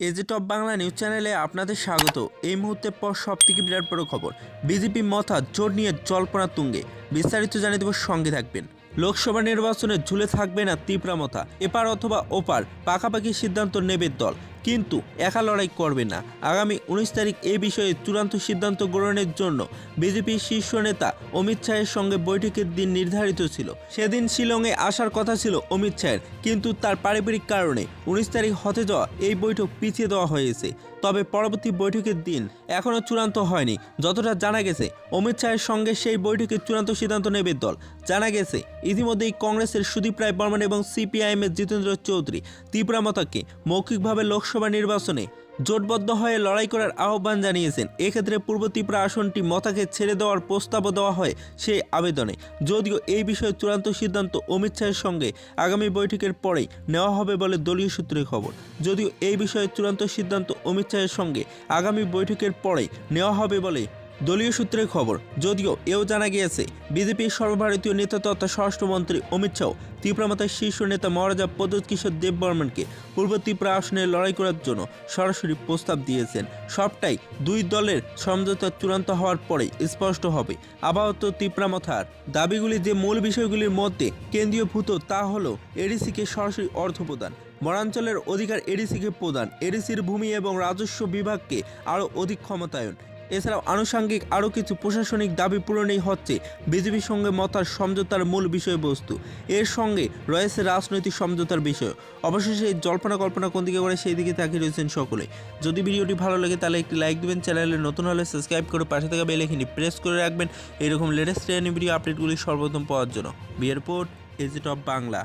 এজে top Bangla news চ্যানেলে আপনাদের স্বাগত। এই মুহূর্তের পর সবথেকে বিরাট বড় খবর, বিজেপি মথা জোট নিয়ে জল্পনা তুঙ্গে। বিস্তারিত জানিয়ে দেব, সঙ্গে থাকবেন। লোকসভা নির্বাচনে ঝুলে থাকবে না তীব্রামথা, এপার অথবা ওপার পাকাপাকি সিদ্ধান্ত নেবে দল, কিন্তু একা লড়াই করবে না। আগামী 19 তারিখ এই বিষয়ে চূড়ান্ত সিদ্ধান্ত গ্রহণের জন্য বিজেপির শীর্ষ নেতা অমিত শাহের সঙ্গে বৈঠকের দিন নির্ধারিত ছিল। সেদিন শিলংয়ে আসার কথা ছিল অমিত শাহের, কিন্তু তার পারিবারিক কারণে 19 তারিখ হতে যাওয়া এই বৈঠক পিছিয়ে দেওয়া হয়েছে। তবে পরবর্তী বৈঠকের দিন এখনও চূড়ান্ত হয়নি। যতটা জানা গেছে, অমিত শাহের সঙ্গে সেই বৈঠকের চূড়ান্ত সিদ্ধান্ত নেবে দল। জানা গেছে ইতিমধ্যেই কংগ্রেসের সুদীপ রায় বর্মন এবং সিপিআইএমের জিতেন্দ্র চৌধুরী তীব্রামথাকে মৌখিকভাবে লোকসভা নির্বাচনে জোটবদ্ধ হয়ে লড়াই করার আহ্বান জানিয়েছেন। এক্ষেত্রে পূর্ব ত্রিপুরা আসনটি মথাকে ছেড়ে দেওয়ার প্রস্তাবও দেওয়া হয় সেই আবেদনে। যদিও এই বিষয়ে চূড়ান্ত সিদ্ধান্ত অমিত শাহের সঙ্গে আগামী বৈঠকের পরেই নেওয়া হবে বলে দলীয় সূত্রে খবর। যদিও এই বিষয়ে চূড়ান্ত সিদ্ধান্ত অমিত শাহের সঙ্গে আগামী বৈঠকের পরেই নেওয়া হবে বলে দলীয় সূত্রে খবর। যদিও এও জানা গিয়েছে, বিজেপির সর্বভারতীয় নেতা তথা স্বরাষ্ট্রমন্ত্রী অমিত শাহ তীব্রামথার শীর্ষ নেতা মহারাজা প্রদ্যোৎ কিশোর দেববর্মনকে পূর্ব ত্রিপুরা আসনে লড়াই করার জন্য সরাসরি প্রস্তাব দিয়েছেন। সবটাই দুই দলের সমঝোতা চূড়ান্ত হওয়ার পরেই স্পষ্ট হবে। আপাতত তীব্রামথার দাবিগুলি যে মূল বিষয়গুলির মধ্যে কেন্দ্রীয়ভূত, তা হল এডিসিকে সরাসরি অর্থ প্রদান, বনাঞ্চলের অধিকার এডিসিকে প্রদান, এডিসির ভূমি এবং রাজস্ব বিভাগকে আরও অধিক ক্ষমতায়ন। এছাড়াও আনুষঙ্গিক আরও কিছু প্রশাসনিক দাবি পূরণেই হচ্ছে বিজেপির সঙ্গে মথার সমঝোতার মূল বিষয়বস্তু। এর সঙ্গে রয়েছে রাজনৈতিক সমঝোতার বিষয়। অবশেষে এই জল্পনা কল্পনা কোন দিকে করে সেই দিকে তাকিয়ে রয়েছেন সকলে। যদি ভিডিওটি ভালো লাগে তাহলে একটি লাইক দেবেন, চ্যানেলে নতুন হলে সাবস্ক্রাইব করে পাশে থাকা বেল আইকনটি প্রেস করে রাখবেন এরকম লেটেস্ট ভিডিও আপডেটগুলি সর্বপ্রথম পাওয়ার জন্য। বিয়ের রিপোর্ট, এজে টপ বাংলা।